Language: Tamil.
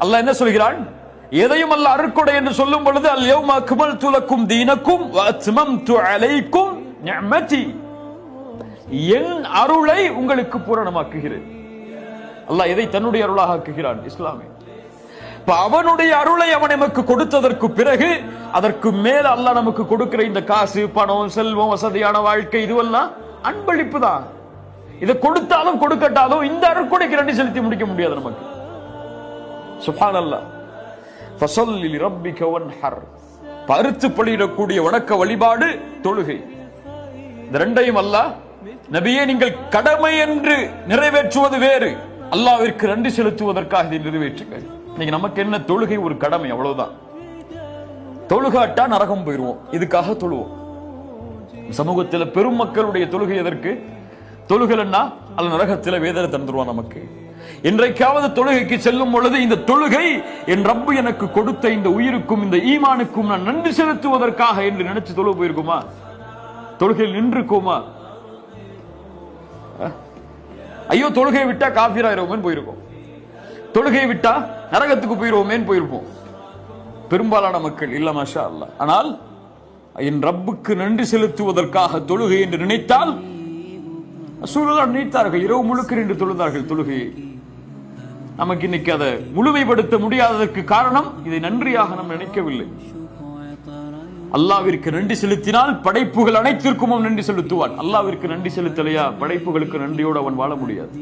அல்லாஹ் என்ன சொல்கிறான்? எதையும் அல்லாஹ் அருட்கொடை என்று சொல்லும் பொழுது அல் யௌம அக்மல்து லக்கும் தீனக்கும் வ அத்மம்து அலைக்கும் நிஅமதி, என் அருளை உங்களுக்கு பூரணமாக்குகிறேன். அல்லாஹ் எதை தன்னுடைய அருளாக ஆக்குகிறான்? இஸ்லாமை. அவனுடைய அருளை அவன் நமக்கு கொடுத்ததற்கு பிறகு அதற்கு மேல அல்லாஹ் நமக்கு கொடுக்கிற இந்த காசு, பணம், செல்வம், வசதியான வாழ்க்கை, இதுவெல்லாம் அன்பளிப்பு தான். இதை கொடுத்தாலும் கொடுக்கட்டாலும் இந்த அருட்கொடைக்கு நன்றி செலுத்தி முடிக்க முடியாது நமக்கு. சுப்ஹானல்லாஹ். ஃபஸல்லி லிரப்பிக வன்ஹர், பருத்து பலியிடக்கூடிய வணக்க வழிபாடு தொழுகை. இந்த ரெண்டையும் அல்லாஹ், நபியே நீங்கள் கடமை என்று நிறைவேற்றுவது வேறு, அல்லாஹ்விற்கு நன்றி செலுத்துவதற்காக இதை நிறைவேற்றுங்கள். இன்னைக்கு நமக்கு என்ன? தொழுகை ஒரு கடமை, அவ்வளவுதான். தொழுகாட்டா நரகம் போயிருவோம், இதுக்காக தொழுவோம். சமூகத்தில் பெரும் மக்களுடைய தொழுகை எதற்கு? தொழுகலன்னா அல்ல நரகத்தில வேதனை தந்துருவான் நமக்கு. இன்றைக்காவது தொழுகைக்கு செல்லும் பொழுது இந்த தொழுகை என் ரப்பு எனக்கு கொடுத்த இந்த உயிருக்கும் இந்த ஈமானுக்கும் நான் நன்றி செலுத்துவதற்காக என்று நினைச்சு தொழுக போயிருக்குமா? தொழுகையில் நின்றுக்குமா? ஐயோ தொழுகையை விட்டா காஃபிராயிருவோமேன்னு போயிருக்கோம், தொழுகையை விட்டா நரகத்துக்கு போயிருவோமேன்னு போயிருப்போம். பெரும்பாலான மக்கள் இல்ல, மாஷா அல்லாஹ். ஆனால் என் ரப்புக்கு நன்றி செலுத்துவதற்காக தொழுகை என்று நினைத்தால் ரசூலுல்லாஹ் நினைத்தார்கள், இரவு முழுக்க நின்று தொழுதார்கள் தொழுகையை. நமக்கு இன்னைக்கு அதை முழுமைப்படுத்த முடியாததற்கு காரணம் இதை நன்றியாக நாம் நினைக்கவில்லை. அல்லாஹ்விற்கு நன்றி செலுத்தினால் படைப்புகள் அனைத்திற்கும் நன்றி செலுத்துவான். அல்லாஹ்விற்கு நன்றி செலுத்தலையா, படைப்புகளுக்கு நன்றியோடு அவன் வாழ முடியாது.